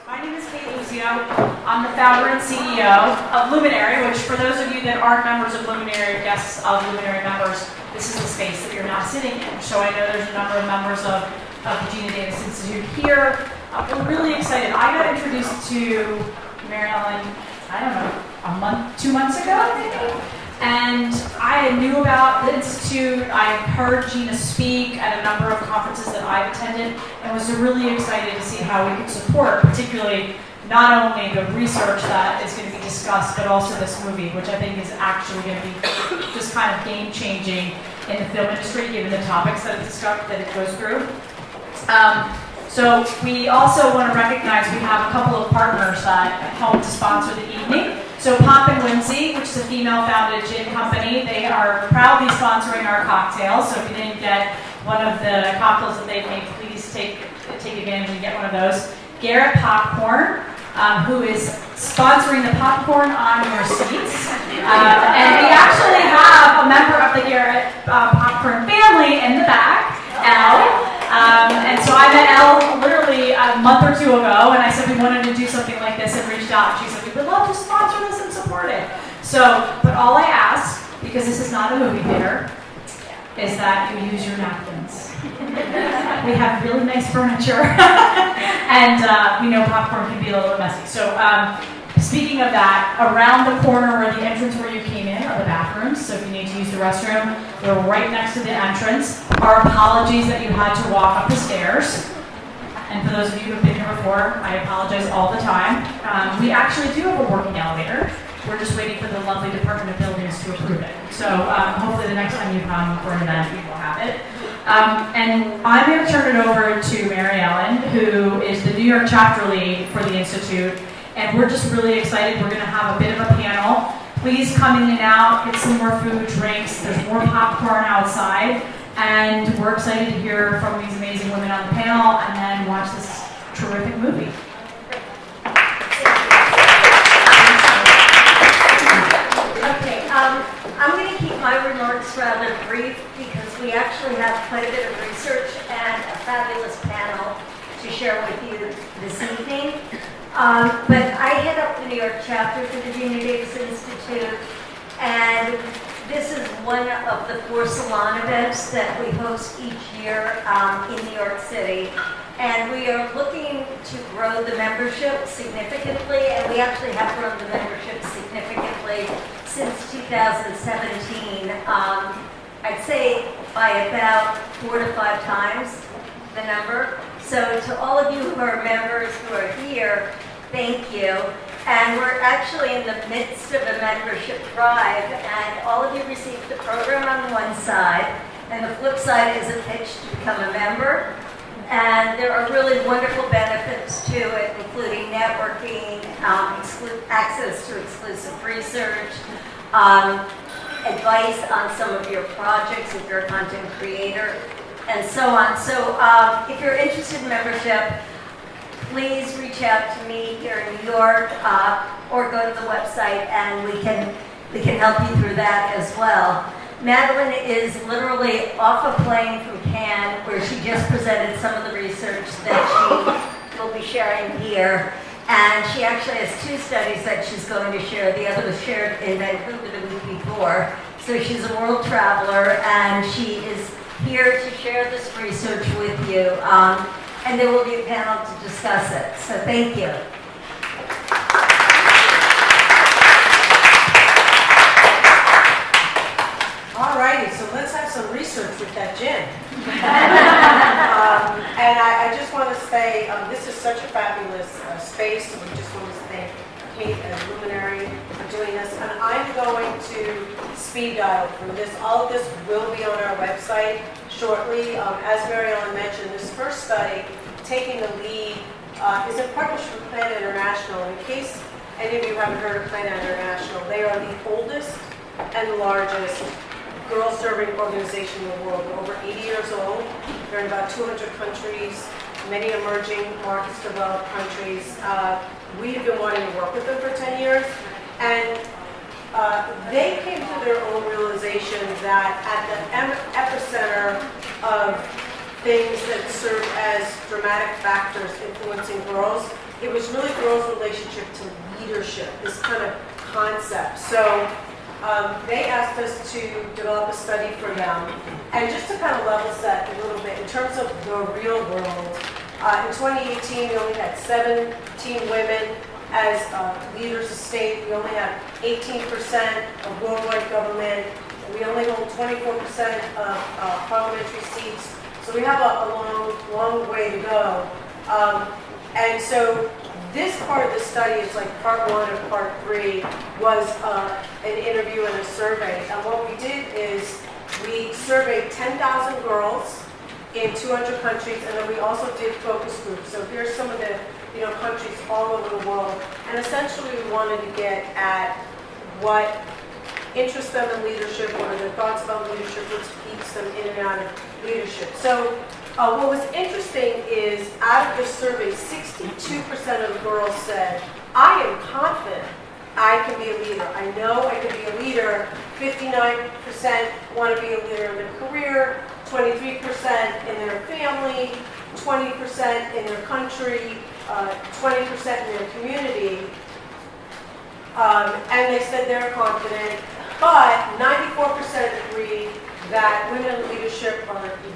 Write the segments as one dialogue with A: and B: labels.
A: My name is Kate Lucio. I'm the founder and CEO of Luminary, which for those of you that aren't members of Luminary, guests of Luminary members, this is the space that you're now sitting in. So I know there's a number of members of the Geena Davis Institute here. We're really excited. I got introduced to Mary Ellen, I don't know, 2 months ago, maybe? And I knew about the Institute. I heard Geena speak at a number of conferences that I've attended and was really excited to see how we could support, particularly not only the research that is going to be discussed, but also this movie, which I think is actually going to be just kind of game-changing in the film industry, given the topics that it goes through. So we also want to recognize we have a couple of partners that helped to sponsor the evening. So Pop and Whimsy, which is a female-founded gin company, they are proudly sponsoring our cocktails. So if you didn't get one of the cocktails that they've made, please take advantage and get one of those. Garrett Popcorn, who is sponsoring the popcorn on your seats. And we actually have a member of the Garrett Popcorn family in the back, Elle. And so I met Elle literally a month or two ago, and I said we wanted to do something like this and reached out. She said we would love to sponsor this and support it. So, but all I ask, because this is not a movie theater, is that you use your napkins. We have really nice furniture, and we know popcorn can be a little messy. So, speaking of that, around the corner where the entrance where you came in are the bathrooms. So if you need to use the restroom, they're right next to the entrance. Our apologies that you had to walk up the stairs. And for those of you who have been here before, I apologize all the time. We actually do have a working elevator. We're just waiting for the lovely Department of Buildings to approve it. So hopefully the next time you come for an event, we will have it. And I'm going to turn it over to Mary Ellen, who is the New York chapter lead for the Institute. And we're just really excited. We're going to have a bit of a panel. Please come in and out, get some more food, drinks. There's more popcorn outside. And we're excited to hear from these amazing women on the panel and then watch this terrific movie.
B: Okay, I'm going to keep my remarks rather brief because we actually have quite a bit of research and a fabulous panel to share with you this evening. But I head up the New York chapter for the Geena Davis Institute, and this is one of the 4 salon events that we host each year in New York City. And we are looking to grow the membership significantly, and we actually have grown the membership significantly since 2017. I'd say by about 4 to 5 times the number. So to all of you who are members who are here, thank you. And we're actually in the midst of a membership drive, and all of you received the program on one side, and the flip side is a pitch to become a member. And there are really wonderful benefits to it, including networking, access to exclusive research, advice on some of your projects if you're a content creator, and so on. So if you're interested in membership, please reach out to me here in New York, or go to the website and we can help you through that as well. Madeline is literally off a plane from Cannes, where she just presented some of the research that she will be sharing here. And she actually has 2 studies that she's going to share. The other was shared in Vancouver the week before. So she's a world traveler, and she is here to share this research with you. And there will be a panel to discuss it. So thank you.
C: Alrighty, so let's have some research with that gin. And I just want to say, this is such a fabulous space. We just want to thank Kate and Luminary for doing this. And I'm going to speed dial through this. All of this will be on our website shortly. As Mary Ellen mentioned, this first study, Taking the Lead, is in partnership with Plan International. In case any of you haven't heard of Plan International, they are the oldest and largest girl-serving organization in the world. They're over 80 years old. They're in about 200 countries, many emerging markets, developed countries. We've been wanting to work with them for 10 years, and they came to their own realization that at the epicenter of things that serve as dramatic factors influencing girls it was really girls' relationship to leadership, this kind of concept. So they asked us to develop a study for them. And just to kind of level set a little bit, in terms of the real world, in 2018, we only had 17 women as leaders of state. We only have 18% of worldwide government. We only hold 24% of parliamentary seats. So we have a long way to go. And so this part of the study is like part one and part three was an interview and a survey. And what we did is we surveyed 10,000 girls in 200 countries, and then we also did focus groups. So here's some of the countries all over the world. And essentially we wanted to get at what interests them in leadership, what are their thoughts about leadership, what keeps them in and out of leadership. So what was interesting is out of this survey, 62% of the girls said, I am confident I can be a leader. I know I can be a leader. 59% want to be a leader in their career, 23% in their family, 20% in their country, 20% in their community. And they said they're confident, but 94% agree that women in leadership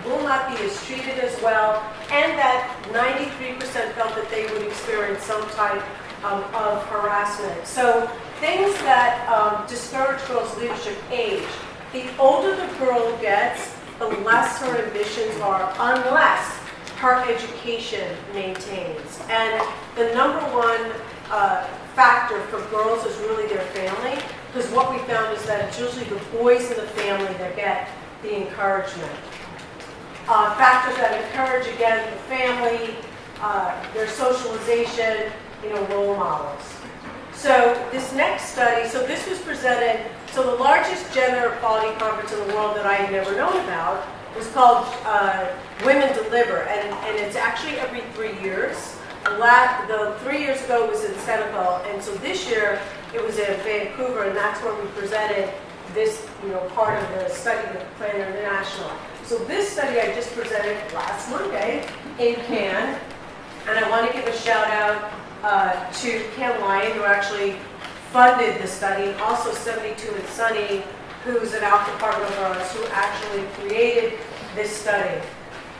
C: will not be as treated as well, and that 93% felt that they would experience some type of harassment. So things that discourage girls' leadership: age. The older the girl gets, the less her ambitions are, unless her education maintains. And the number one factor for girls is really their family, because what we found is that it's usually the boys in the family that get the encouragement. Factors that encourage, again, the family, their socialization, role models. So this next study, so this was presented, so the largest gender equality conference in the world that I had never known about was called Women Deliver, and it's actually every 3 years. The 3 years ago was in Senegal, and so this year it was in Vancouver, and that's where we presented this, part of the study with Planner International. So this study I just presented last Monday in Cannes, and I want to give a shout out to Ken Lyon, who actually funded the study, and also 72 and Sunny, who's an ALPA partner of ours, who actually created this study.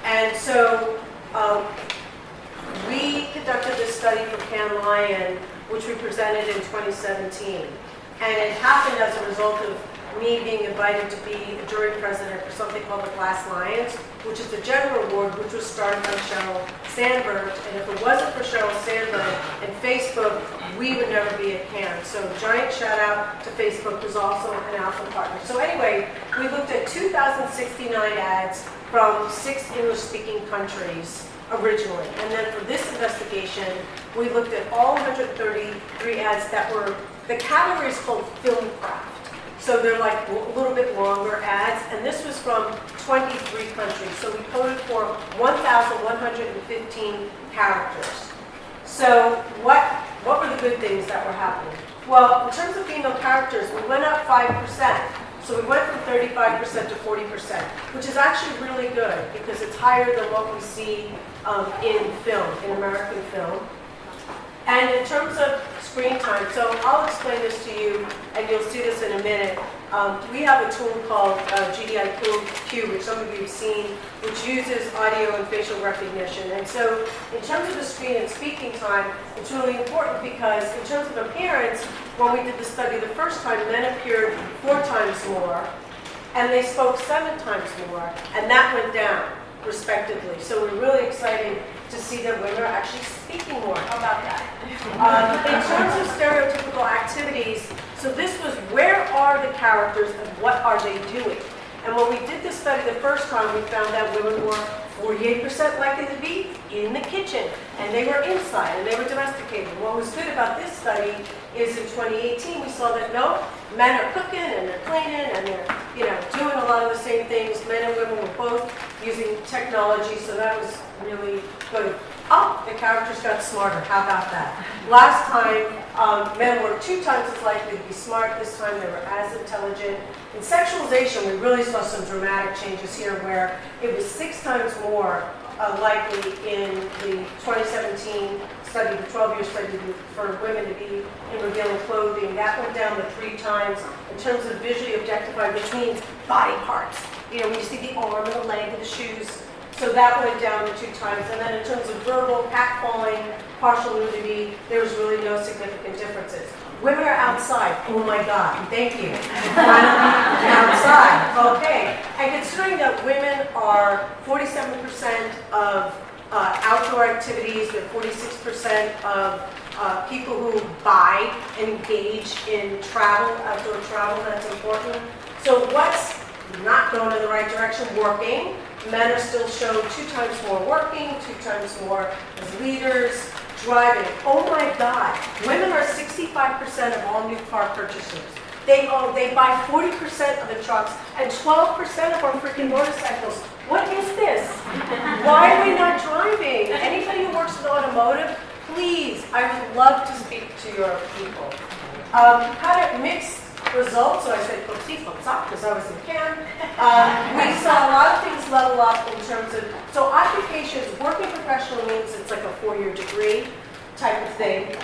C: And so we conducted this study for Ken Lyon, which we presented in 2017. And it happened as a result of me being invited to be a jury president for something called the Glass Lions, which is a general award which was started by Sheryl Sandberg. And if it wasn't for Sheryl Sandberg and Facebook, we would never be at Cannes. So giant shout out to Facebook, who's also an alpha partner. So anyway, we looked at 2,069 ads from 6 English-speaking countries originally. And then for this investigation, we looked at all 133 ads that were, the category is called film craft. So they're like a little bit longer ads, and this was from 23 countries. So we coded for 1,115 characters. So what were the good things that were happening? Well, in terms of female characters, we went up 5%. So we went from 35% to 40%, which is actually really good because it's higher than what we see in film, in American film. And in terms of screen time, so I'll explain this to you, and you'll see this in a minute. We have a tool called GDIQ, which some of you have seen, which uses audio and facial recognition. And so in terms of the screen and speaking time, it's really important because in terms of appearance, when we did the study the first time, men appeared 4 times more, and they spoke 7 times more, and that went down, respectively. So we're really excited to see that women are actually speaking more. How about that? In terms of stereotypical activities, so this was where are the characters and what are they doing? And when we did this study the first time, we found that women were 48% likely to be in the kitchen, and they were inside, and they were domesticated. What was good about this study is in 2018, we saw that no, men are cooking and they're cleaning and they're doing a lot of the same things. Men and women were both using technology, so that was really good. Oh, the characters got smarter. How about that? Last time, men were 2 times as likely to be smart. This time, they were as intelligent. In sexualization, we really saw some dramatic changes here where it was 6 times more likely in the 2017 study, the 12-year study for women to be in revealing clothing. That went down to 3 times in terms of visually objectified, which means body parts. You know, when you see the arm and the leg and the shoes. So that went down to 2 times. And then in terms of verbal, catcalling, partial nudity, there was really no significant differences. Women are outside. Oh my God, thank you. Finally, outside. Okay. And considering that women are 47% of outdoor activities, they're 46% of people who buy and engage in travel, outdoor travel, that's important. So what's not going in the right direction? Working. Men are still shown 2 times more working, 2 times more as leaders. Driving. Oh my God. Women are 65% of all new car purchasers. They buy 40% of the trucks and 12% of our freaking motorcycles. What is this? Why are we not driving? Anybody who works in automotive, please, I would love to speak to your people. Had a mixed results, so I said, because I was in Cannes. We saw a lot of things level up in terms of, so occupations, working professional means it's like a 4-year degree type of thing.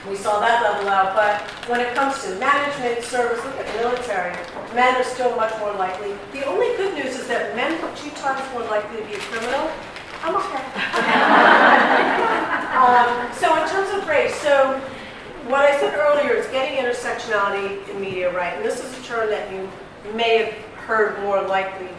C: We saw that level out, but when it comes to management, service, look at the military, men are still much more likely. The only good news is that men are 2 times more likely to be a criminal. I'm okay. So in terms of race, so what I said earlier is getting intersectionality in media right, and this is a term that you may have heard more likely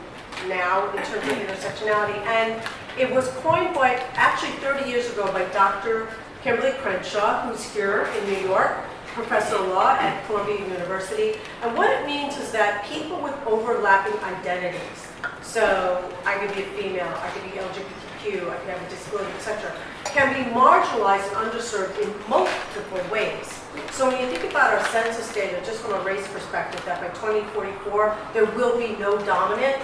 C: now in terms of intersectionality, and it was coined by, actually 30 years ago, by Dr. Kimberly Crenshaw, who's here in New York, professor of law at Columbia University, and what it means is that people with overlapping identities, so I could be a female, I could be LGBTQ, I could have a disability, etc., can be marginalized and underserved in multiple ways. So when you think about our census data, just from a race perspective, that by 2044, there will be no dominant,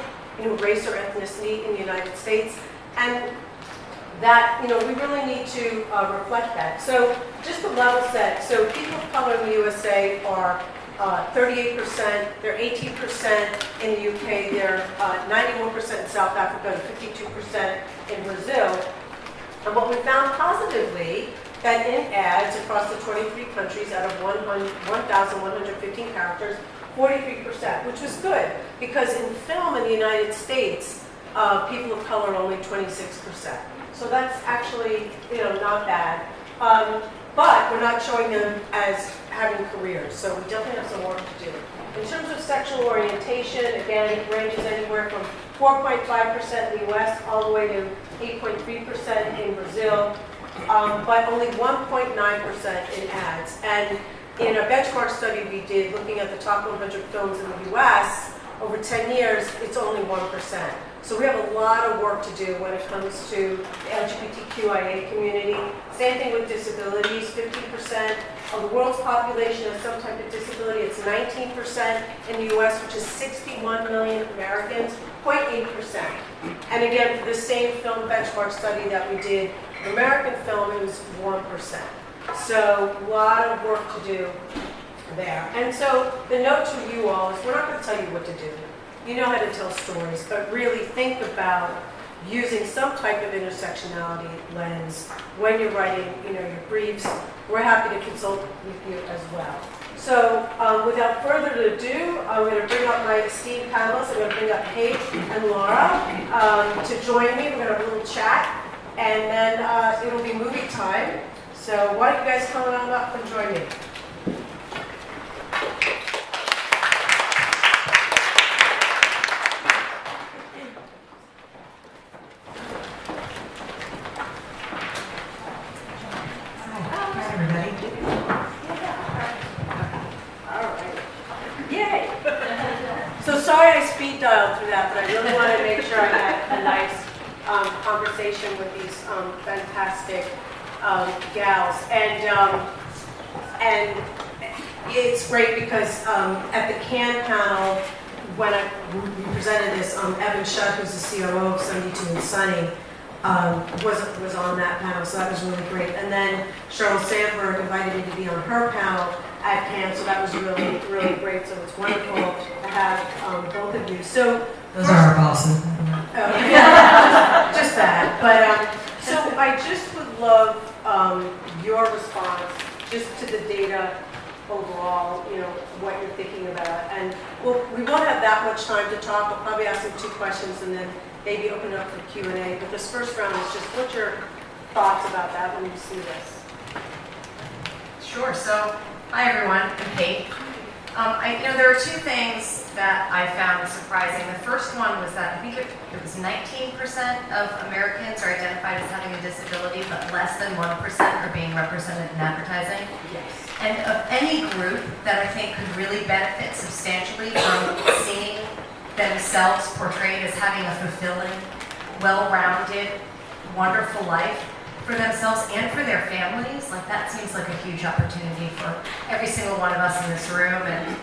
C: race or ethnicity in the United States, and that, we really need to reflect that. So just to level set, so people of color in the USA are 38%, they're 18% in the UK, they're 91% in South Africa, and 52% in Brazil. And what we found positively, that in ads across the 23 countries out of 1,115 characters, 43%, which was good, because in film in the United States, people of color are only 26%. So that's actually, not bad. But we're not showing them as having careers, so we definitely have some work to do. In terms of sexual orientation, again, it ranges anywhere from 4.5% in the US all the way to 8.3% in Brazil, but only 1.9% in ads. And in a benchmark study we did looking at the top 100 films in the US, over 10 years, it's only 1%. So we have a lot of work to do when it comes to the LGBTQIA community. Same thing with disabilities, 15% of the world's population has some type of disability. It's 19% in the US, which is 61 million Americans, 0.8%. And again, for the same film benchmark study that we did, American film, it was 1%. So a lot of work to do there. And so the note to you all is we're not going to tell you what to do. You know how to tell stories, but really think about using some type of intersectionality lens when you're writing, your briefs. We're happy to consult with you as well. So without further ado, I'm going to bring up my esteemed panelists. I'm going to bring up Paige and Laura to join me. We're going to have a little chat, and then it'll be movie time. So why don't you guys come on up and join me? Through that, but I really wanted to make sure I had a nice conversation with these fantastic gals, and it's great because at the Cannes panel, when we presented this, Evan Shutt, who's the COO of 72 and Sunny, was on that panel, so that was really great. And then Sheryl Sandberg invited me to be on her panel at Cannes, so that was really, really great. So it's wonderful to have both of you. So
D: those are our bosses.
C: Just that. But so I just would love your response just to the data overall, you know, what you're thinking about. And we won't have that much time to talk. I'll probably ask them 2 questions and then maybe open it up for Q&A. But this first round is just what's your thoughts about that when you see this?
D: Sure. So, hi everyone. I'm Kate. There are 2 things that I found surprising. The first one was that I think it was 19% of Americans are identified as having a disability, but less than 1% are being represented in advertising.
C: Yes.
D: And of any group that I think could really benefit substantially from seeing themselves portrayed as having a fulfilling, well-rounded, wonderful life for themselves and for their families, like that seems like a huge opportunity for every single one of us in this room and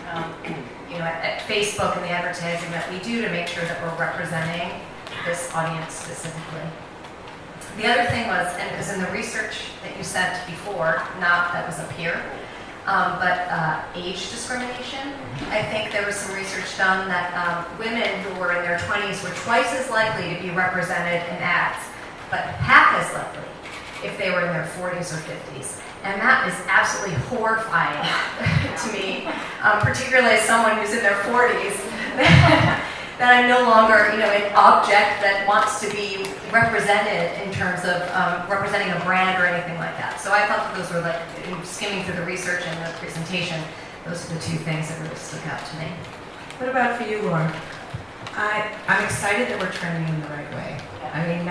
D: at Facebook and the advertising that we do to make sure that we're representing this audience specifically. The other thing was, and it was in the research that you sent before, not that was up here, but age discrimination. I think there was some research done that women who were in their 20s were twice as likely to be represented in ads, but half as likely if they were in their 40s or 50s. And that is absolutely horrifying to me, particularly as someone who's in their 40s, that I'm no longer, an object that wants to be represented in terms of representing a brand or anything like that. So I thought that those were like, skimming through the research and the presentation, those are the 2 things that really stuck out to me.
C: What about for you, Laura?
E: I'm excited that we're trending in the right way. I mean,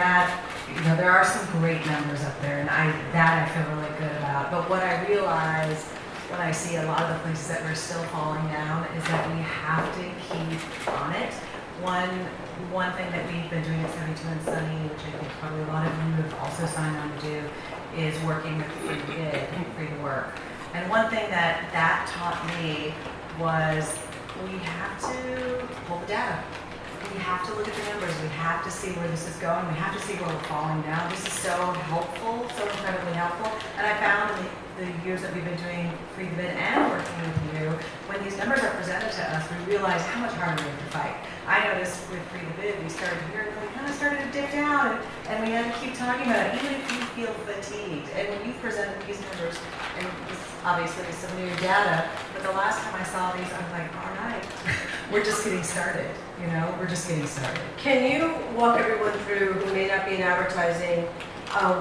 E: there are some great numbers up there, and I feel really good about. But what I realize when I see a lot of the places that we're still falling down is that we have to keep on it. One thing that we've been doing at 72 and Sunny, which I think probably a lot of you have also signed on to do, is working with free to bid, free to work. And one thing that taught me was we have to pull the data. We have to look at the numbers. We have to see where this is going. We have to see where we're falling down. This is so helpful, so incredibly helpful. And I found in the years that we've been doing free to bid and working with you, when these numbers are presented to us, we realize how much harder we have to fight. I noticed with free to bid, we started here and then we kind of started to dip down, and we had to keep talking about it, even if you feel fatigued. And when you presented these numbers, and this obviously is some new data, but the last time I saw these, I was like, all right, we're just getting started. We're just getting started.
C: Can you walk everyone through who may not be in advertising,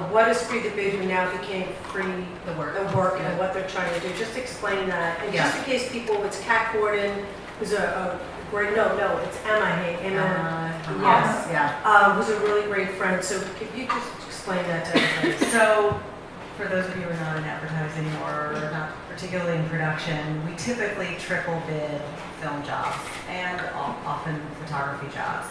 C: what is free to bid who now became free
E: The work.
C: and what they're trying to do? Just explain that. And just in case people, it's Kat Gordon, who's a great, it's Emma, yes,
E: Yeah.
C: who's a really great friend. So if you just explain that to everybody.
E: So, for those of you who are not in advertising or not particularly in production, we typically triple bid film jobs and often photography jobs.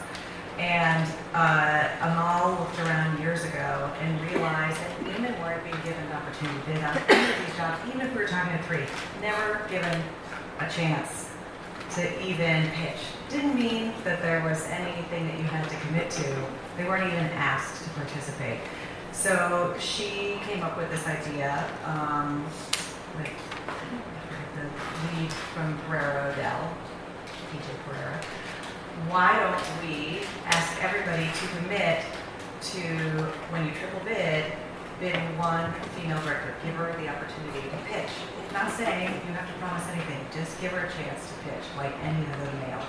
E: And Amal looked around years ago and realized that women weren't being given an opportunity to bid on any of these jobs, even if we were talking to 3, never given a chance to even pitch. Didn't mean that there was anything that you had to commit to. They weren't even asked to participate. So she came up with this idea, the lead from Pereira Odell, PJ Pereira. Why don't we ask everybody to commit to, when you triple bid one female director, give her the opportunity to pitch. Not saying you have to promise anything, just give her a chance to pitch like any other male.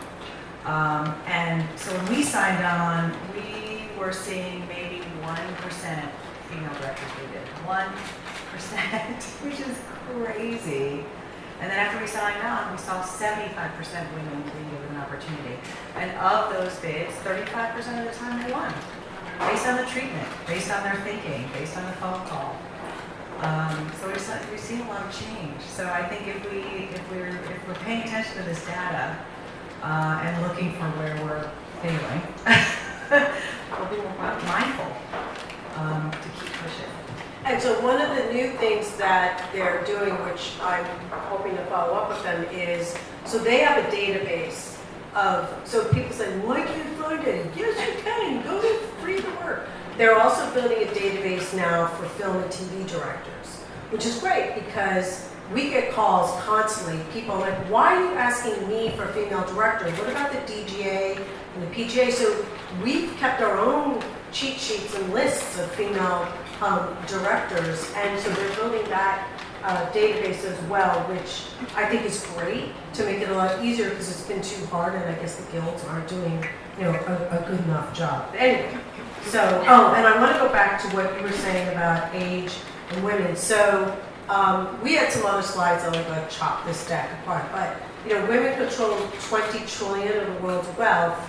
E: And so when we signed on, we were seeing maybe 1% female directors we did. 1%, which is crazy. And then after we signed on, we saw 75% women being given an opportunity. And of those bids, 35% of the time they won. Based on the treatment, based on their thinking, based on the phone call. So we've seen a lot of change. So I think if we're paying attention to this data and looking for where we're failing, we'll be more mindful to keep pushing.
C: And so one of the new things that they're doing, which I'm hoping to follow up with them, is, so they have a database of, so people say, why can't you find it? Yes, you can, go to free to work. They're also building a database now for film and TV directors, which is great because we get calls constantly. People are like, why are you asking me for a female director? What about the DGA and the PGA? So we've kept our own cheat sheets and lists of female directors, and so we're building that database as well, which I think is great to make it a lot easier because it's been too hard, and I guess the guilds aren't doing, a good enough job. But anyway, so and I want to go back to what you were saying about age and women. So we had some other slides that would like chop this deck apart, but women control 20 trillion of the world's wealth,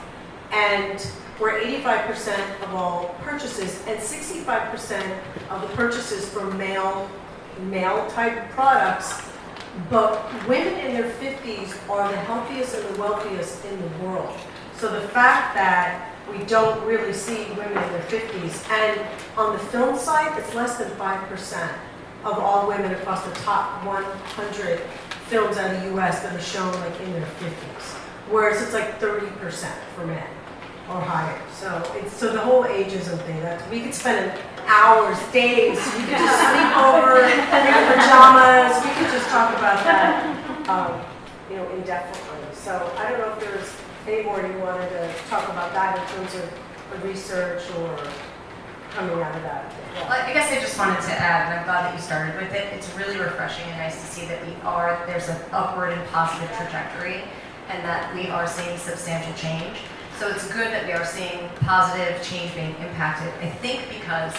C: and we're 85% of all purchases, and 65% of the purchases from male type products. But women in their 50s are the healthiest and the wealthiest in the world. So the fact that we don't really see women in their 50s, and on the film side, it's less than 5% of all women across the top 100 films out of the US that are shown like in their 50s. Whereas it's like 30% for men or higher. So the whole ageism thing, that we could spend hours, days, we could just sleep over in pajamas, we could just talk about that indefinitely. So I don't know if there's any more you wanted to talk about that in terms of the research or coming out of that.
D: Well, I guess I just wanted to add, and I'm glad that you started with it, it's really refreshing and nice to see that there's an upward and positive trajectory, and that we are seeing substantial change. So it's good that we are seeing positive change being impacted, I think because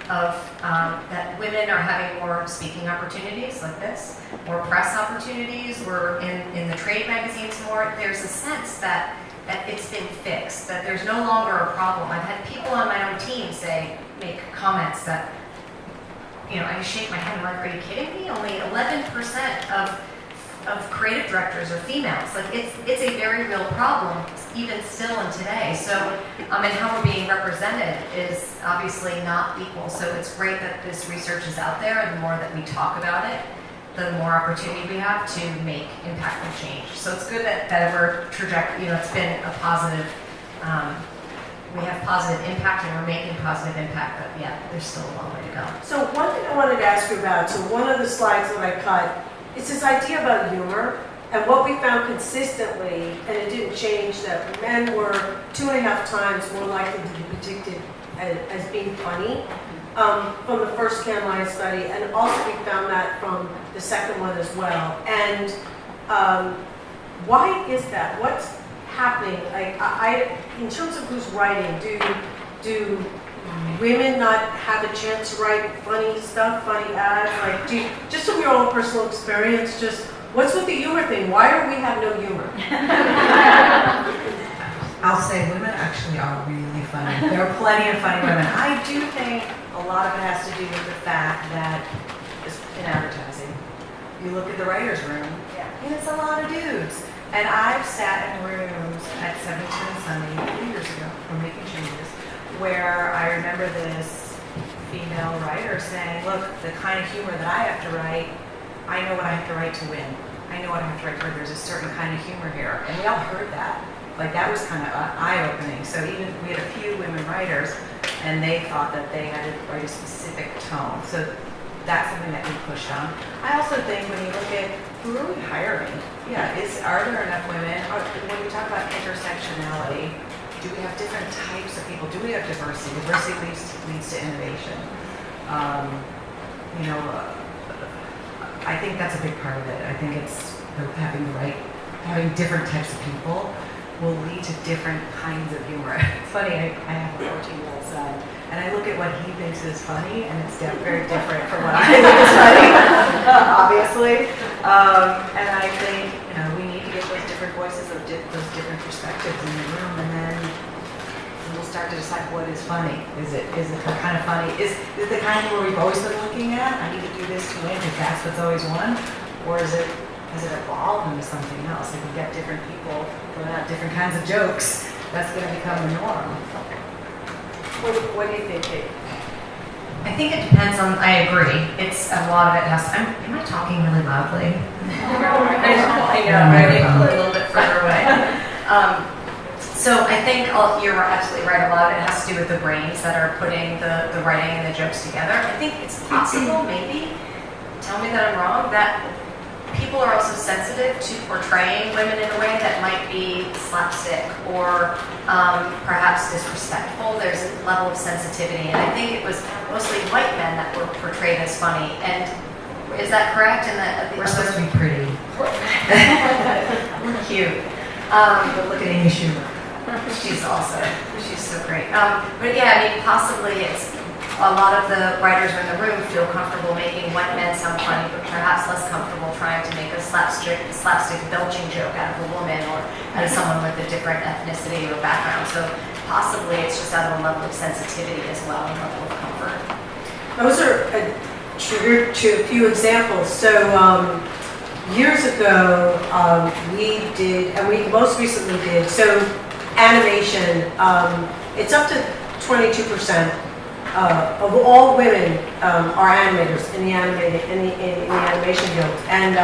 D: of that women are having more speaking opportunities like this, more press opportunities, we're in the trade magazines more. There's a sense that it's been fixed, that there's no longer a problem. I've had people on my own team make comments that, I shake my head and I'm like, are you kidding me? Only 11% of creative directors are females. Like it's a very real problem, even still in today. So, and how we're being represented is obviously not equal. So it's great that this research is out there, and the more that we talk about it, the more opportunity we have to make impactful change. So it's good that we're it's been a positive, we have positive impact and we're making positive impact, but yeah, there's still a long way to go.
C: So one thing I wanted to ask you about, so one of the slides that I cut, it's this idea about humor, and what we found consistently, and it didn't change, that men were 2.5 times more likely to be predicted as being funny from the first Cannes Lions study, and also we found that from the second one as well. And why is that? What's happening? Like, in terms of who's writing, do women not have a chance to write funny stuff, funny ads? Like, just from your own personal experience, just what's with the humor thing? Why do we have no humor?
E: I'll say women actually are really funny. There are plenty of funny women. I do think a lot of it has to do with the fact that in advertising, you look at the writer's room, and it's a lot of dudes. And I've sat in rooms at 17 and Sunny 2 years ago, from Making Changes, where I remember this female writer saying, look, the kind of humor that I have to write, I know what I have to write to win. I know what I have to write to win. There's a certain kind of humor here. And we all heard that. Like, that was kind of eye-opening. So even we had a few women writers, and they thought that they had to write a specific tone. So that's something that we pushed on. I also think when you look at who are we hiring? Yeah, are there enough women? When we talk about intersectionality, do we have different types of people? Do we have diversity? Diversity leads to innovation. I think that's a big part of it. I think it's having different types of people will lead to different kinds of humor. It's funny, I have a 14-year-old son, and I look at what he thinks is funny, and it's very different from what I think is funny, obviously. And I think we need to get those different voices, those different perspectives in the room, and then we'll start to decide what is funny. Is it the kind of funny? Is it the kind where we've always been looking at? I need to do this to win because that's what's always won, or has it evolved into something else? If we get different people throwing out different kinds of jokes, that's going to become the norm.
C: What do you think, Kate?
D: I think it depends on, I agree. It's a lot of it has, am I talking really loudly? I know, maybe a little bit further away. So I think you're absolutely right. A lot of it has to do with the brains that are putting the writing and the jokes together. I think it's possible maybe tell me that I'm wrong, that people are also sensitive to portraying women in a way that might be slapstick or perhaps disrespectful. There's a level of sensitivity, and I think it was mostly white men that were portrayed as funny. And is that correct? And that
E: We're supposed to be pretty.
D: we're cute.
E: But look at Amy Schumer.
D: She's so great. But yeah, I mean, possibly it's a lot of the writers in the room feel comfortable making white men sound funny, but perhaps less comfortable trying to make a slapstick belching joke out of a woman or out of someone with a different ethnicity or background. So possibly it's just out of a level of sensitivity as well, and level of comfort.
C: Those are triggered to a few examples. So years ago, we did, and we most recently did, so animation, it's up to 22%. Of all women are animators in the animation guild. And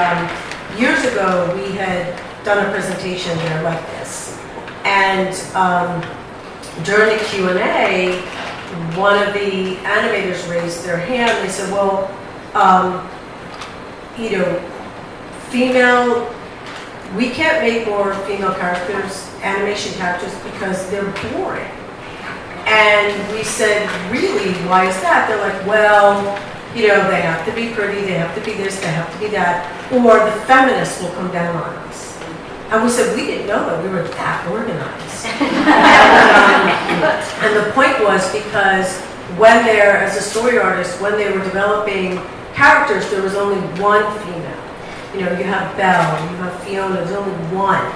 C: years ago, we had done a presentation there like this. And during the Q&A, one of the animators raised their hand. They said, well, you know, we can't make more female characters, animation characters, because they're boring. And we said, really, why is that? They're like, well, you know, they have to be pretty, they have to be this, they have to be that, or the feminists will come down on us. And we said, we didn't know that we were that organized. And the point was because when they're, as a story artist, when they were developing characters, there was only one female. You know, you have Belle, you have Fiona, there's only one,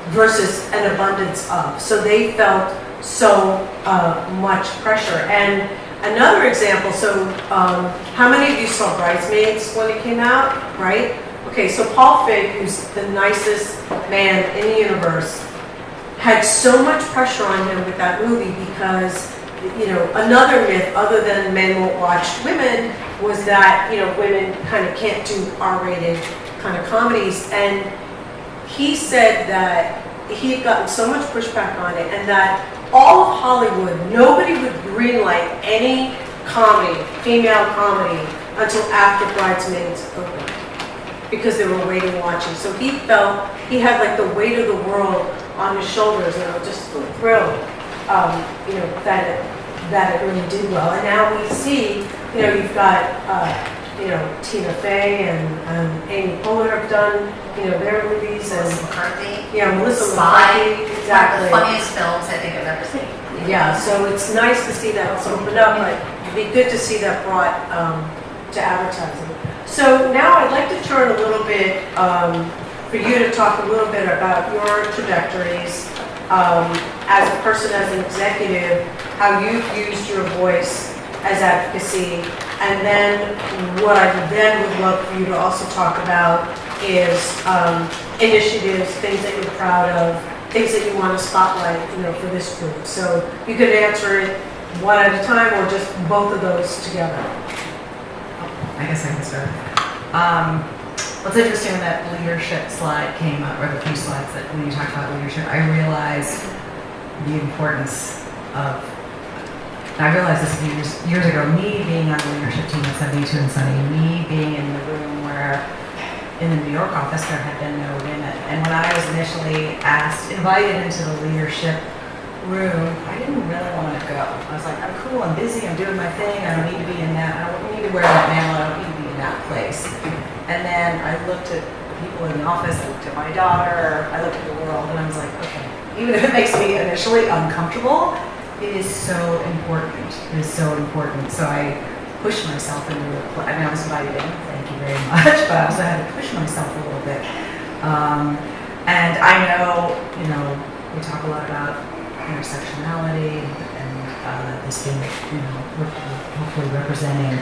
C: versus an abundance of. So they felt so much pressure. And another example, so how many of you saw Bridesmaids when it came out, right? Okay, so Paul Feig, who's the nicest man in the universe, had so much pressure on him with that movie because, you know, another myth other than men won't watch women was that, you know, women kind of can't do R-rated kind of comedies. And he said that he had gotten so much pushback on it, and that all of Hollywood, nobody would greenlight any comedy, female comedy, until after Bridesmaids opened, because they were waiting, watching. So he felt he had like the weight of the world on his shoulders, and I'm just thrilled, you know, that it really did well. And now we see, you know, you've got, you know, Tina Fey and Amy Poehler have done, you know, their movies, and
D: Melissa McCarthy.
C: Yeah, Melissa
D: Spy.
C: McCarthy, exactly.
D: One of the funniest films I think I've ever seen.
C: Yeah, so it's nice to see that it's opened up, but it'd be good to see that brought to advertising. So now I'd like to turn a little bit for you to talk a little bit about your trajectories as a person, as an executive, how you've used your voice as advocacy, and then what I then would love for you to also talk about is initiatives, things that you're proud of, things that you want to spotlight, you know, for this group. So you could answer it one at a time or just both of those together.
E: I guess I can start. What's interesting when that leadership slide came up, or the few slides that when you talked about leadership, I realized the importance of, I realized this years ago, me being on the leadership team at 72 and Sunny, me being in the room where in the New York office there had been no women. And when I was initially invited into the leadership room, I didn't really want to go. I was like, I'm cool, I'm busy, I'm doing my thing, I don't need to be in that, I don't need to wear that mantle, I don't need to be in that place. And then I looked at people in the office, I looked at my daughter, I looked at the world, and I was like, okay, even if it makes me initially uncomfortable, it is so important. It is so important. So I pushed myself into it. I mean, I was invited in, thank you very much, but I also had to push myself a little bit. And I know, you know, we talk a lot about intersectionality and this being, you know, hopefully representing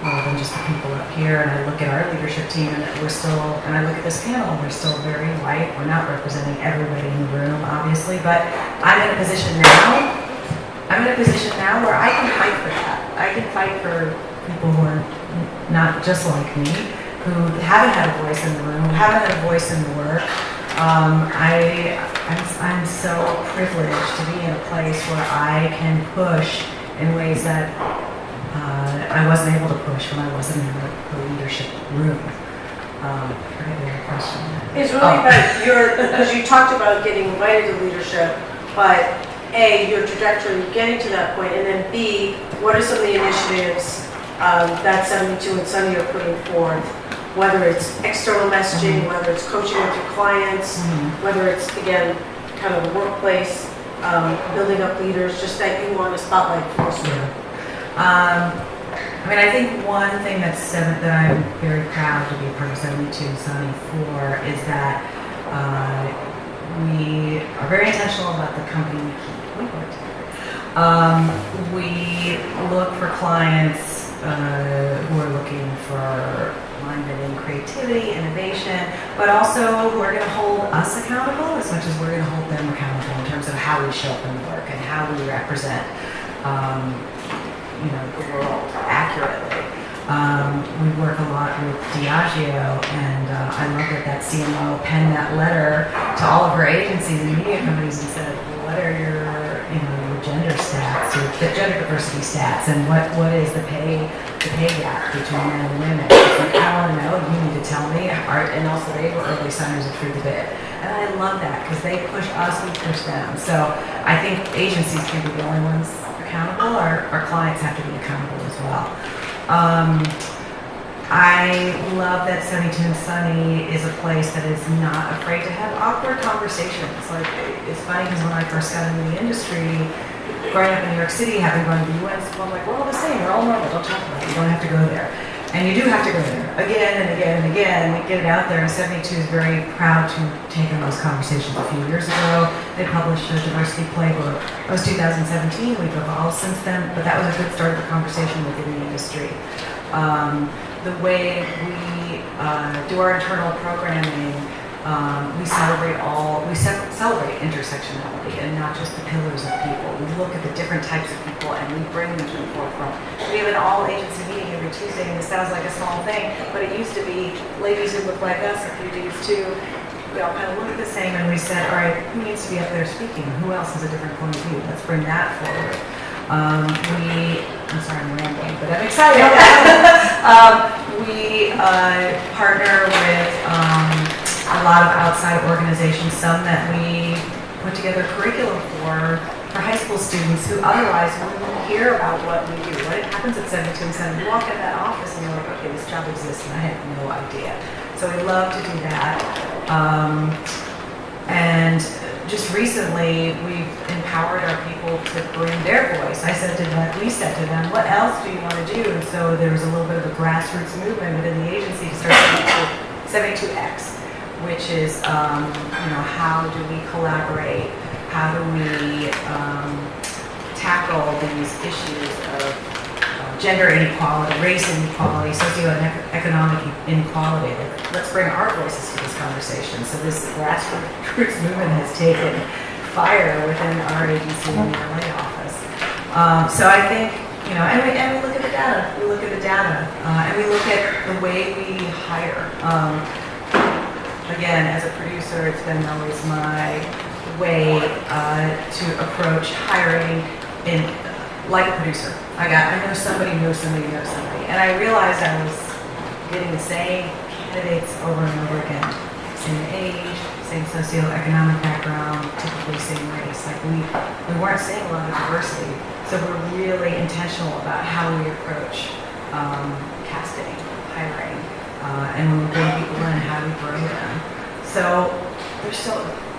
E: more than just the people up here. And I look at our leadership team, and we're still, and I look at this panel, we're still very white. We're not representing everybody in the room, obviously, but I'm in a position now where I can fight for that. I can fight for people who are not just like me, who haven't had a voice in the room, who haven't had a voice in the work. I'm so privileged to be in a place where I can push in ways that I wasn't able to push when I wasn't in the leadership room. I forget the other question.
C: It's really about because you talked about getting invited to leadership, but A, your trajectory getting to that point, and then B, what are some of the initiatives that 72 and Sunny are putting forth, whether it's external messaging, whether it's coaching with your clients, whether it's, again, kind of workplace, building up leaders, just that you want to spotlight for us.
E: I mean, I think one thing that I'm very proud to be a part of 72 and Sunny for is that we are very intentional about the company we keep. We look for clients who are looking for alignment in creativity, innovation, but also who are going to hold us accountable as much as we're going to hold them accountable in terms of how we show up in work and how we represent the world accurately. We work a lot with Diageo, and I love that CMO penned that letter to all of her agencies and media companies and said, what are your gender stats, your gender diversity stats, and what is the pay gap between men and women? It's like, I want to know, you need to tell me. And also they were early signers of Through the Bid. And I love that because they push us, we push them. So I think agencies can be the only ones accountable. Our clients have to be accountable as well. I love that 72 and Sunny is a place that is not afraid to have awkward conversations. Like, it's funny because when I first got into the industry, growing up in New York City, having gone to the UN school, I'm like, we're all the same, we're all normal, don't talk about it, you don't have to go there. And you do have to go there again and again and again, get it out there. And 72 is very proud to take on those conversations. A few years ago, they published a diversity playbook. It was 2017, we've evolved since then, but that was a good start of the conversation within the industry. The way we do our internal programming, we celebrate intersectionality and not just the pillars of people. We look at the different types of people and we bring them to the forefront. We have an all-agency meeting every Tuesday, and this sounds like a small thing, but it used to be ladies who look like us, a few dudes too. We all kind of look the same, and we said, all right, who needs to be up there speaking? Who else has a different point of view? Let's bring that forward. I'm sorry, I'm rambling, but I'm excited. We partner with a lot of outside organizations, some that we put together curriculum for high school students who otherwise wouldn't hear about what we do. What happens at 72 and Sunny? You walk in that office and you're like, okay, this job exists, and I had no idea. So we love to do that. And just recently, we've empowered our people to bring their voice. We said to them, what else do you want to do? And so there was a little bit of a grassroots movement within the agency to start 72X, which is, how do we collaborate? How do we tackle these issues of gender inequality, race inequality, socioeconomic inequality? Let's bring our voices to this conversation. So this grassroots movement has taken fire within our agency in the LA office. So I think, and we look at the data. We look at the data, and we look at the way we hire. Again, as a producer, it's been always my way to approach hiring like a producer. I know somebody knows somebody knows somebody. And I realized I was getting the same candidates over and over again. Same age, same socioeconomic background, typically same race. Like we weren't seeing a lot of diversity. So we're really intentional about how we approach casting, hiring, and when we bring people in, how we grow them. So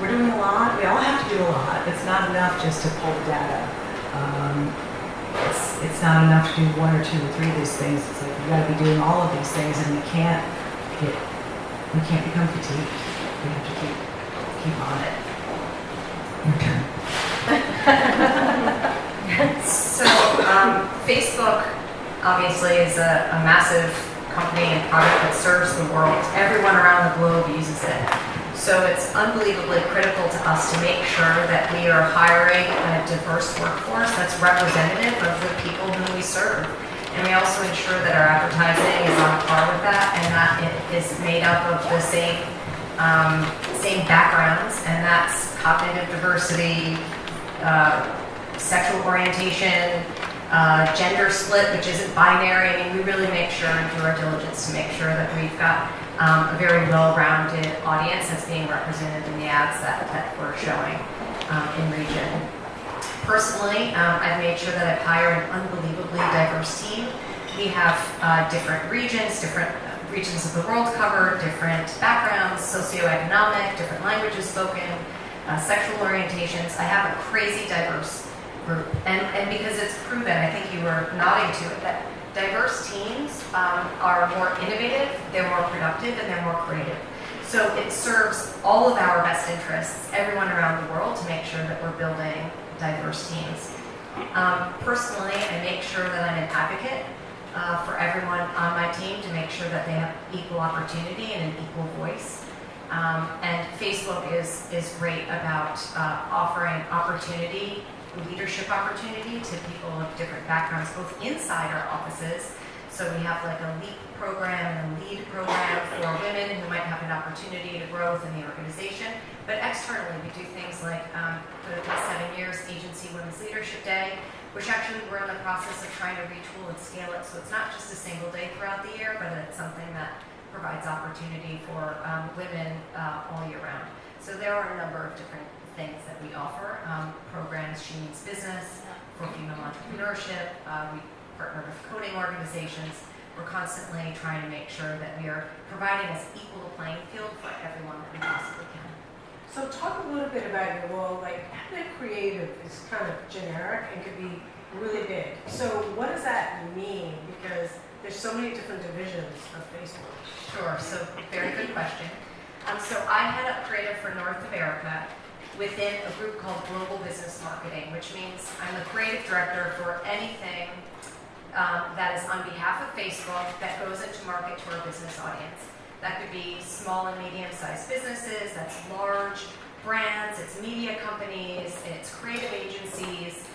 E: we're doing a lot. We all have to do a lot. It's not enough just to pull data. It's not enough to do one or two or three of these things. It's like we got to be doing all of these things, and we can't become fatigued. We have to keep on it. Your turn.
D: So Facebook obviously is a massive company and product that serves the world. Everyone around the globe uses it. So it's unbelievably critical to us to make sure that we are hiring a diverse workforce that's representative of the people whom we serve. And we also ensure that our advertising is on par with that and that it is made up of the same backgrounds, and that's cognitive diversity, sexual orientation, gender split, which isn't binary. I mean, we really make sure and do our diligence to make sure that we've got a very well-rounded audience that's being represented in the ads that we're showing in region. Personally, I've made sure that I've hired an unbelievably diverse team. We have different regions of the world covered, different backgrounds, socioeconomic, different languages spoken, sexual orientations. I have a crazy diverse group. And because it's proven, I think you were nodding to it, that diverse teams are more innovative, they're more productive, and they're more creative. So it serves all of our best interests, everyone around the world, to make sure that we're building diverse teams. Personally, I make sure that I'm an advocate for everyone on my team to make sure that they have equal opportunity and an equal voice. And Facebook is great about offering opportunity, leadership opportunity to people of different backgrounds, both inside our offices. So we have like a LEAP program and a LEAD program for women who might have an opportunity to grow within the organization. But externally, we do things like, for the past 7 years, Agency Women's Leadership Day, which actually we're in the process of trying to retool and scale it. So it's not just a single day throughout the year, but it's something that provides opportunity for women all year round. So there are a number of different things that we offer. Programs, She Means Business, for female entrepreneurship. We partner with coding organizations. We're constantly trying to make sure that we are providing as equal a playing field for everyone that we possibly can.
C: So talk a little bit about your role, like having creative is kind of generic and could be really big. So what does that mean? Because there's so many different divisions of Facebook.
D: Sure, so very good question. So I head up creative for North America within a group called Global Business Marketing, which means I'm the creative director for anything that is on behalf of Facebook that goes into market to our business audience. That could be small and medium-sized businesses, that's large brands, it's media companies, it's creative agencies,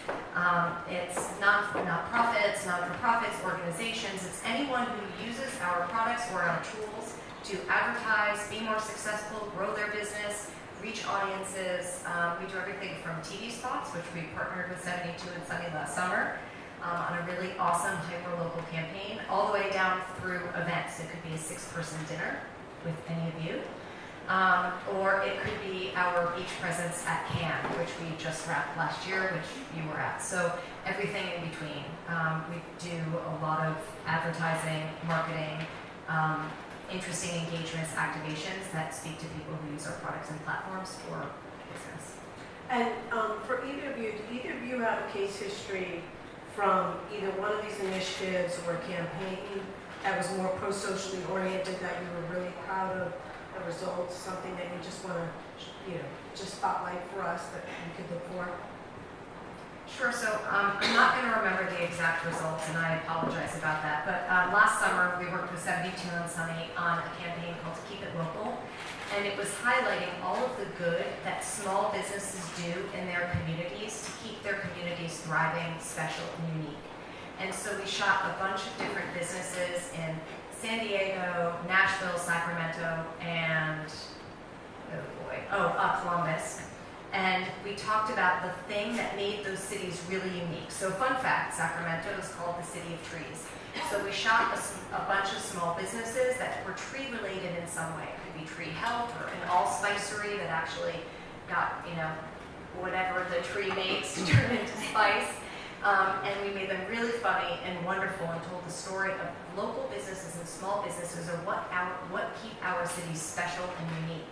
D: it's not-for-profits, not-for-profits, organizations. It's anyone who uses our products or our tools to advertise, be more successful, grow their business, reach audiences. We do everything from TV spots, which we partnered with 72 and Sunny last summer, on a really awesome hyper-local campaign, all the way down through events. It could be a 6-person dinner with any of you, or it could be our beach presence at Cannes, which we just wrapped last year, which you were at. So everything in between. We do a lot of advertising, marketing, interesting engagements, activations that speak to people who use our products and platforms for business.
C: And for either of you, do either of you have a case history from either one of these initiatives or a campaign that was more pro-socially oriented that you were really proud of the results, something that you just want to, just spotlight for us that you could look for?
D: Sure, so I'm not going to remember the exact results, and I apologize about that, but last summer we worked with 72 and Sunny on a campaign called Keep It Local, and it was highlighting all of the good that small businesses do in their communities to keep their communities thriving, special, and unique. And so we shot a bunch of different businesses in San Diego, Nashville, Sacramento, and Columbus. And we talked about the thing that made those cities really unique. So fun fact, Sacramento is called the City of Trees. So we shot a bunch of small businesses that were tree related in some way. It could be tree health or an allspicery that actually got, whatever the tree makes to turn into spice. And we made them really funny and wonderful and told the story of local businesses and small businesses are what keep our cities special and unique.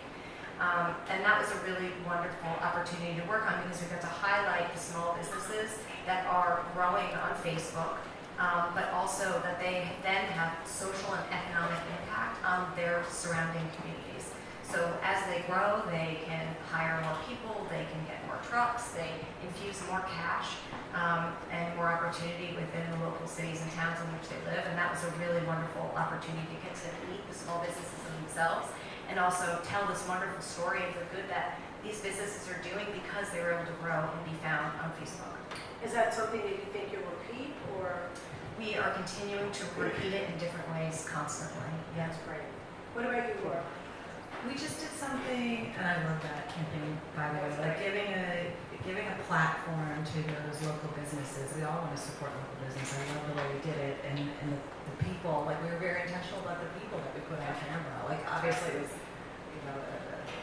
D: And that was a really wonderful opportunity to work on because we got to highlight the small businesses that are growing on Facebook, but also that they then have social and economic impact on their surrounding communities. So as they grow, they can hire more people, they can get more trucks, they infuse more cash and more opportunity within the local cities and towns in which they live. And that was a really wonderful opportunity to get to meet the small businesses themselves and also tell this wonderful story of the good that these businesses are doing because they were able to grow and be found on Facebook.
C: Is that something that you think you'll repeat, or?
D: We are continuing to repeat it in different ways constantly.
C: That's great. What about you, Laura?
E: We just did something, and I love that campaign, by the way, like giving a platform to those local businesses. We all want to support local business. I love the way we did it, and the people, like we were very intentional about the people that we put on camera. Like obviously it was,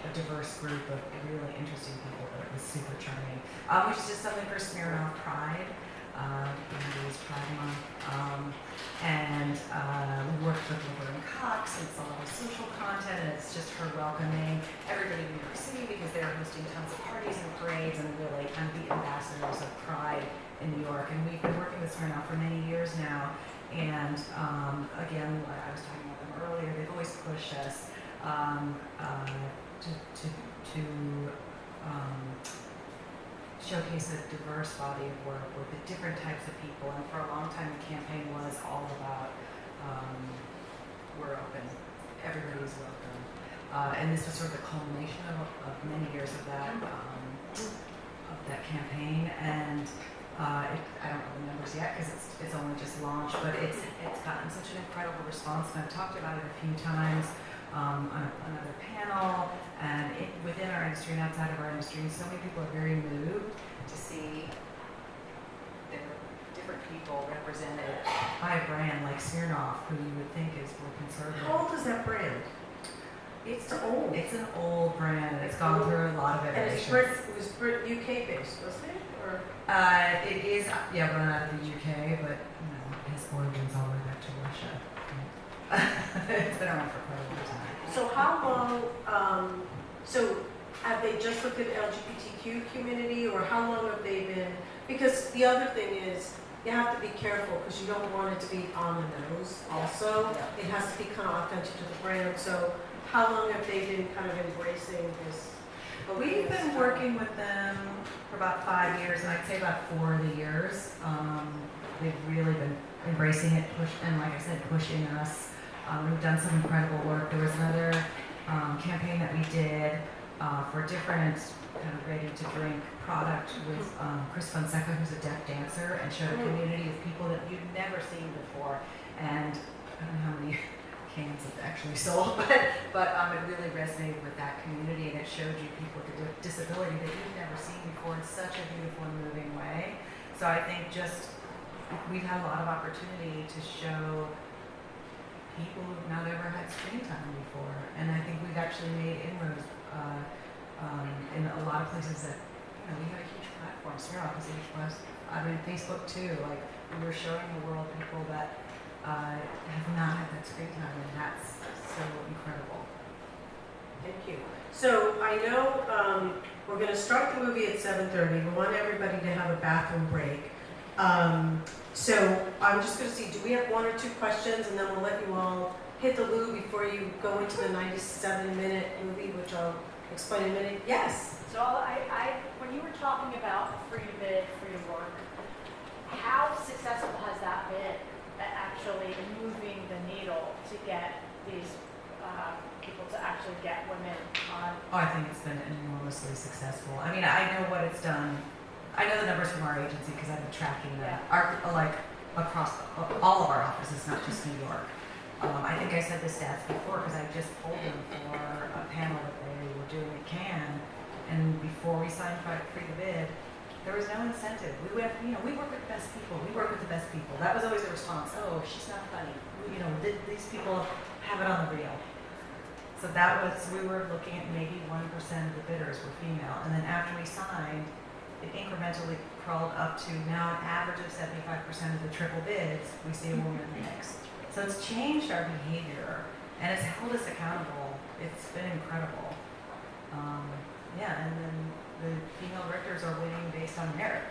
E: a diverse group of really interesting people, but it was super charming. We just did something for Smirnoff Pride. It was Pride Month. And we worked with Laverne Cox, and it's a lot of social content, and it's just her welcoming everybody in New York City because they're hosting tons of parties and parades and really kind of the ambassadors of Pride in New York. And we've been working with Smirnoff for many years now. And again, like I was talking about them earlier, they've always pushed us to showcase a diverse body of work with the different types of people. And for a long time, the campaign was all about we're open, everybody's welcome. And this was sort of the culmination of many years of that campaign. And I don't know the numbers yet because it's only just launched, but it's gotten such an incredible response. And I've talked about it a few times on another panel, and within our industry and outside of our industry, so many people are very moved to see their different people represented by a brand like Smirnoff, who you would think is more conservative.
C: How old is that brand?
E: It's old. It's an old brand, and it's gone through a lot of
C: And it's
E: iterations.
C: it was UK based, wasn't it? Or
E: It is, run out of the UK, but it has origins all the way back to Russia. It's been around for quite a long time.
C: so how long? So have they just looked at the LGBTQ community, or how long have they been? Because the other thing is, you have to be careful because you don't want it to be on the nose. Also,
E: Yeah.
C: it has to be kind of authentic to the brand. So how long have they been kind of embracing this?
E: We've been working with them for about 5 years, and I'd say about 4 of the years. They've really been embracing it, and like I said, pushing us. We've done some incredible work. There was another campaign that we did for a different kind of ready-to-drink product with Chris Fonseca, who's a deaf dancer, and showed a community of people that you'd never seen before. And I don't know how many cans it actually sold, but it really resonated with that community, and it showed you people with a disability that you've never seen before in such a beautiful and moving way. So I think just we've had a lot of opportunity to show people who've not ever had screen time before, and I think we've actually made inroads in a lot of places that we have a huge platform. Smirnoff is a huge platform. I mean, Facebook too. Like we were showing the world people that have not had that screen time, and that's so incredible.
C: Thank you. So I know we're going to start the movie at 7:30. We want everybody to have a bathroom break. So I'm just going to see, do we have 1 or 2 questions, and then we'll let you all hit the loo before you go into the 97-minute movie, which I'll explain in a minute. Yes?
F: So when you were talking about free to bid, free to work, how successful has that been at actually moving the needle to get these people to actually get women on?
E: Oh, I think it's been enormously successful. I mean, I know what it's done. I know the numbers from our agency because I've been tracking them. Like across all of our offices, not just New York. I think I said the stats before because I just told them for a panel that they were doing at Cannes, and before we signed free to bid, there was no incentive. We went, we work with the best people. We work with the best people. That was always the response. Oh, she's not funny. These people have it on the reel. So we were looking at maybe 1% of the bidders were female, and then after we signed, it incrementally crawled up to now an average of 75% of the triple bids, we see a woman in the mix. So it's changed our behavior, and it's held us accountable. It's been incredible. And then the female directors are winning based on merit.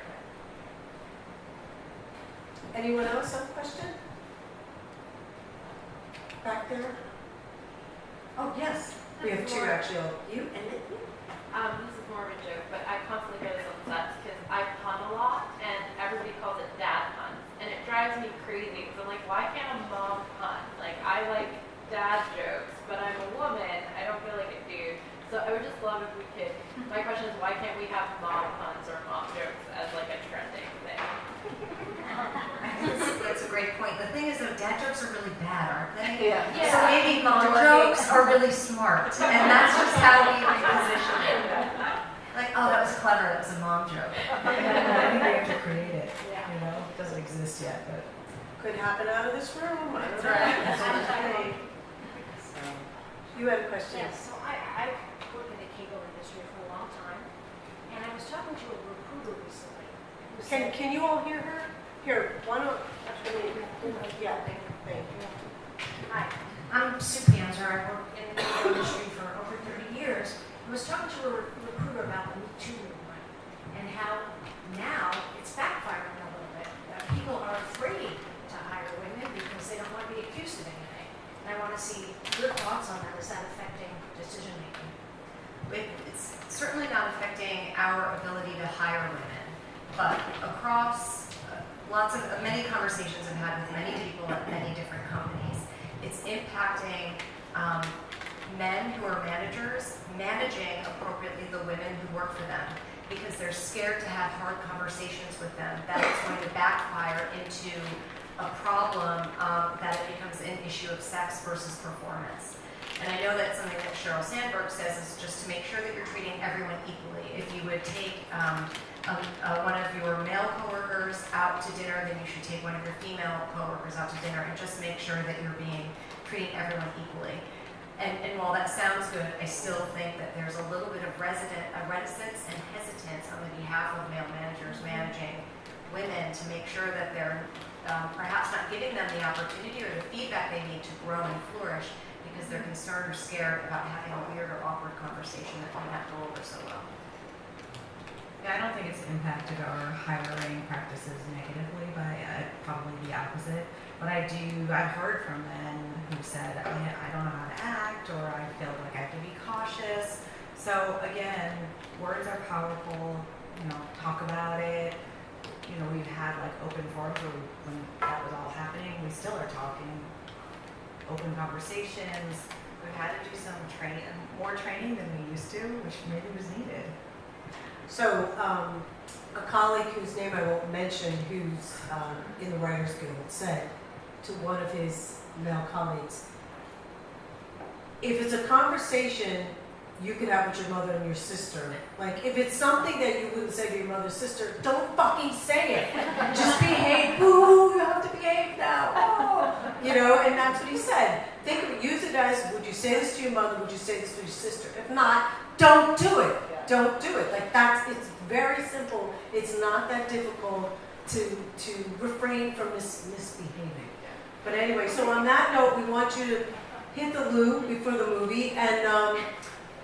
C: Anyone else have a question? Back there? Oh, yes. We have 2 actually. You and then you.
G: This is more of a joke, but I constantly go to some sets because I pun a lot, and everybody calls it dad puns, and it drives me crazy because I'm like, why can't a mom pun? Like, I like dad jokes, but I'm a woman. I don't feel like a dude. So I would just love if we could. My question is, why can't we have mom puns or mom jokes as like a trending thing?
D: I think that's a great point. The thing is, though, dad jokes are really bad, aren't they?
C: Yeah.
D: So maybe mom
G: Right.
D: jokes jokes are really smart, and that's just how we reposition it. Like, oh, that was clever, that was a mom joke.
E: I think we have to create it, you know, it doesn't exist yet, but.
C: Could happen out of this room. I don't
D: That's
C: know.
D: right.
C: That's what I'm saying. So, you had a question?
H: Yes, so I've worked in the cable industry for a long time, and I was talking to a recruiter recently who said,
C: Can you all hear her? Here, why don't, yeah, thank you.
H: hi, I'm Sue Panzer, I worked in the cable industry for over 30 years. I was talking to a recruiter about the Me Too movement and how now it's backfiring a little bit. People are afraid to hire women because they don't want to be accused of anything. And I want to see your thoughts on that. Is that affecting decision making?
D: It's certainly not affecting our ability to hire women, but across many conversations I've had with many people at many different companies, it's impacting men who are managers, managing appropriately the women who work for them, because they're scared to have hard conversations with them, that it's going to backfire into a problem that it becomes an issue of sex versus performance. And I know that something that Sheryl Sandberg says is just to make sure that you're treating everyone equally. If you would take one of your male coworkers out to dinner, then you should take one of your female coworkers out to dinner and just make sure that you're treating everyone equally. And while that sounds good, I still think that there's a little bit of reticence and hesitance on the behalf of male managers managing women to make sure that they're perhaps not giving them the opportunity or the feedback they need to grow and flourish because they're concerned or scared about having a weird or awkward conversation that might not go over so well.
E: Yeah, I don't think it's impacted our hiring practices negatively by probably the opposite. But I've heard from men who said, I don't know how to act, or I feel like I have to be cautious. So again, words are powerful, you know, talk about it. You know, we've had like open forums where when that was all happening, we still are talking, open conversations. We've had to do some more training than we used to, which maybe was needed.
C: So, a colleague whose name I won't mention, who's in the Writers Guild, said to one of his male colleagues, if it's a conversation you could have with your mother and your sister, like if it's something that you wouldn't say to your mother or sister, don't fucking say it. Just behave. Boo, you have to behave now. Oh. You know, and that's what he said. Think of it, use it as, would you say this to your mother? Would you say this to your sister? If not, don't do it. Don't do it. Like it's very simple. It's not that difficult to refrain from misbehaving. But anyway, so on that note, we want you to hit the loo before the movie, and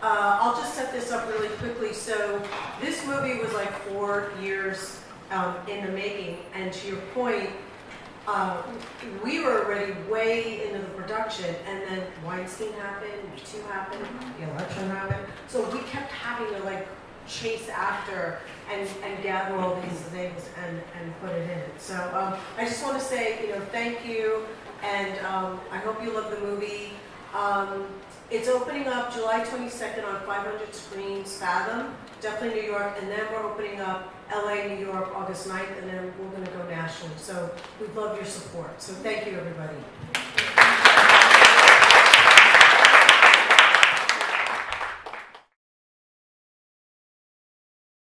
C: I'll just set this up really quickly. So this movie was like 4 years in the making, and to your point, we were already way into the production, and then Weinstein happened, Me Too happened, the election happened. So we kept having to like chase after and gather all these things and put it in it. So I just want to say, you know, thank you, and I hope you love the movie. It's opening up July 22nd on 500 screens, Fathom, definitely New York, and then we're opening up LA, New York, August 9th, and then we're going to go nationally. So we'd love your support. So thank you, everybody.